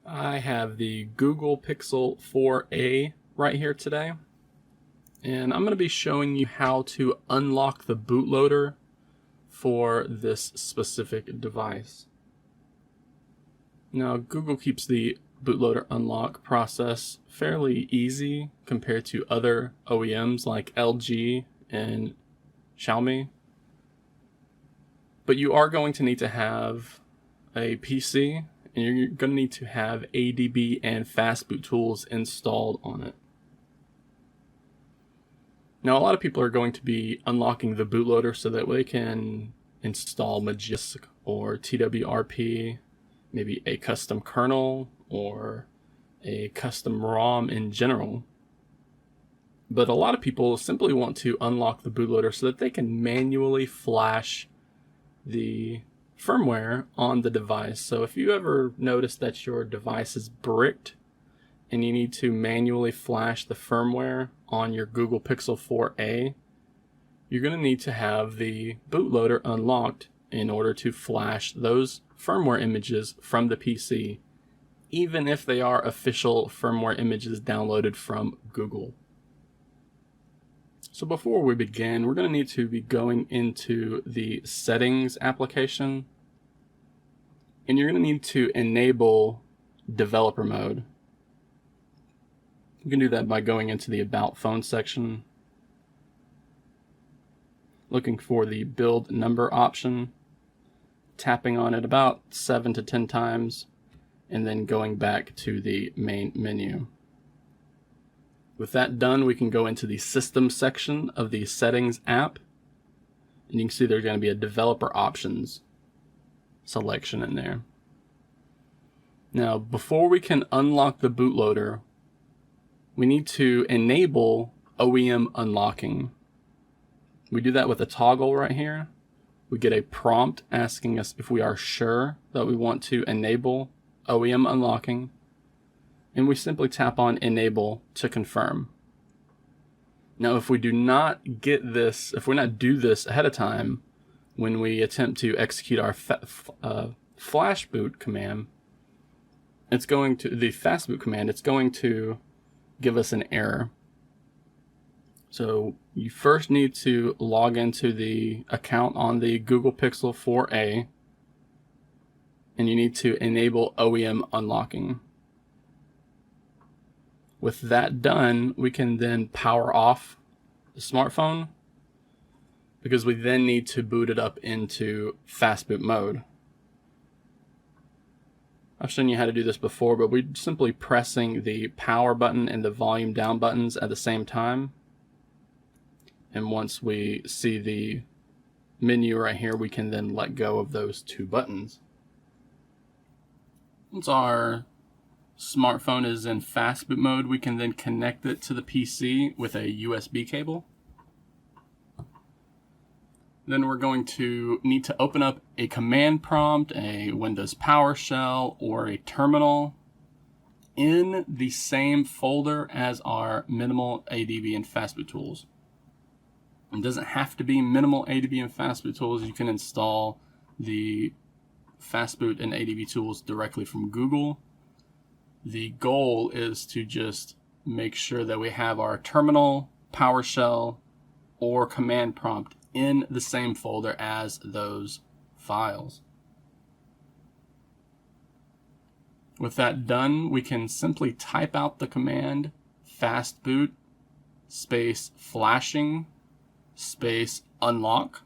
I have the Google Pixel 4a right here today, and I'm going to be showing you how to unlock the bootloader for this specific device. Now, Google keeps the bootloader unlock process fairly easy compared to other OEMs like LG and Xiaomi, but you are going to need to have a PC, and you're going to need to have ADB and Fastboot tools installed on it. Now, a lot of people are going to be unlocking the bootloader so that they can install Magisk or TWRP, maybe a custom kernel or a custom ROM in general. But a lot of people simply want to unlock the bootloader so that they can manually flash the firmware on the device. So if you ever notice that your device is bricked and you need to manually flash the firmware on your Google Pixel 4a, you're going to need to have the bootloader unlocked in order to flash those firmware images from the PC, even if they are official firmware images downloaded from Google. So before we begin, we're going to need to be going into the settings application, and you're going to need to enable developer mode. You can do that by going into the About Phone section, looking for the build number option, tapping on it about 7 to 10 times, and then going back to the main menu. With that done, we can go into the system section of the settings app, and you can see there's going to be a developer options selection in there. Now, before we can unlock the bootloader, we need to enable OEM Unlocking. We do that with a toggle right here. We get a prompt asking us if we are sure that we want to enable OEM Unlocking, and we simply tap on Enable to confirm. Now, if we do not get this, if we not do this ahead of time, when we attempt to execute our flash boot command, it's going to, the fastboot command, it's going to give us an error. So you first need to log into the account on the Google Pixel 4a, and you need to enable OEM Unlocking. With that done, we can then power off the smartphone, because we then need to boot it up into fastboot mode. I've shown you how to do this before, but we're simply pressing the power button and the volume down buttons at the same time. And once we see the menu right here, we can then let go of those two buttons. Once our smartphone is in fastboot mode, we can then connect it to the PC with a USB cable. Then we're going to need to open up a command prompt, a Windows PowerShell, or a terminal in the same folder as our minimal ADB and Fastboot tools. It doesn't have to be minimal ADB and Fastboot tools. You can install the Fastboot and ADB tools directly from Google. The goal is to just make sure that we have our terminal, PowerShell, or command prompt in the same folder as those files. With that done, we can simply type out the command fastboot space flashing space unlock.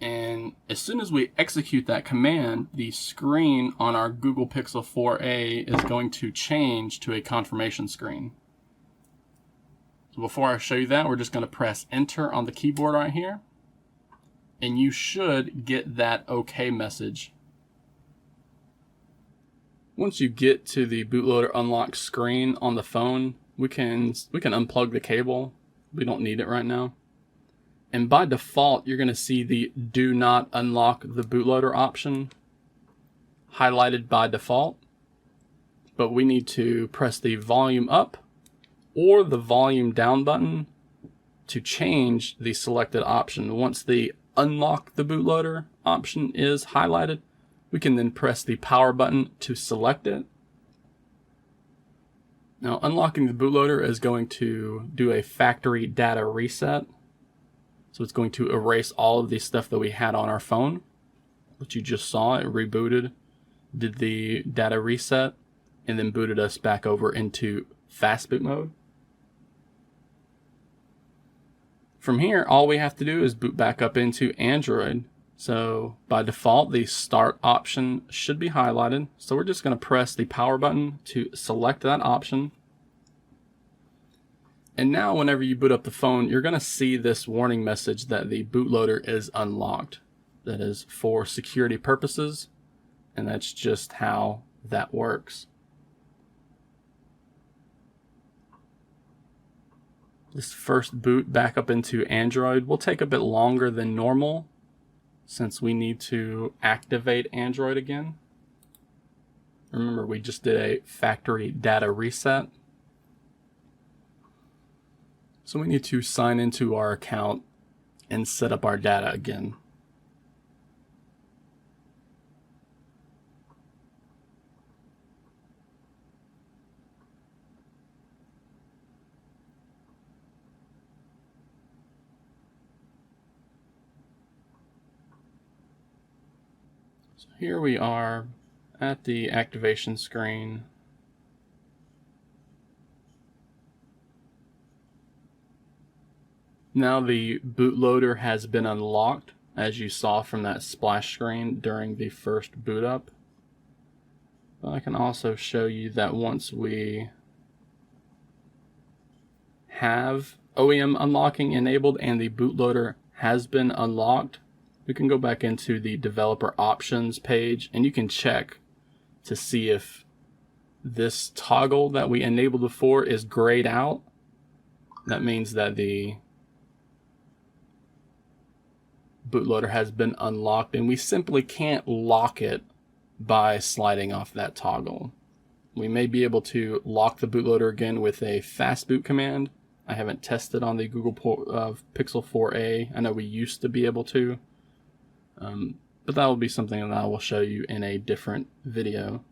And as soon as we execute that command, the screen on our Google Pixel 4a is going to change to a confirmation screen. So before I show you that, we're just going to press enter on the keyboard right here, and you should get that OK message. Once you get to the bootloader unlock screen on the phone, we can unplug the cable. We don't need it right now. And by default, you're going to see the do not unlock the bootloader option highlighted by default. But we need to press the volume up or the volume down button to change the selected option. Once the unlock the bootloader option is highlighted, We can then press the power button to select it. Now, unlocking the bootloader is going to do a factory data reset. So it's going to erase all of the stuff that we had on our phone, which you just saw. It rebooted, did the data reset, and then booted us back over into Fastboot mode. From here, all we have to do is boot back up into Android. So by default, the start option should be highlighted. So we're just going to press the power button to select that option. And now whenever you boot up the phone, you're going to see this warning message that the bootloader is unlocked. That is for security purposes, and that's just how that works. This first boot back up into Android will take a bit longer than normal since we need to activate Android again. Remember, we just did a factory data reset. So we need to sign into our account and set up our data again. So here we are at the activation screen. Now the bootloader has been unlocked, as you saw from that splash screen during the first boot up. But I can also show you that once we have OEM unlocking enabled and the bootloader has been unlocked, we can go back into the developer options page and you can check to see if this toggle that we enabled before is grayed out. That means that the bootloader has been unlocked, and we simply can't lock it by sliding off that toggle. We may be able to lock the bootloader again with a fastboot command. I haven't tested on the Google Pixel 4a. I know we used to be able to, but that will be something that I will show you in a different video.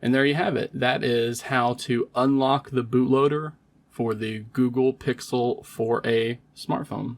And there you have it. That is how to unlock the bootloader for the Google Pixel 4a smartphone.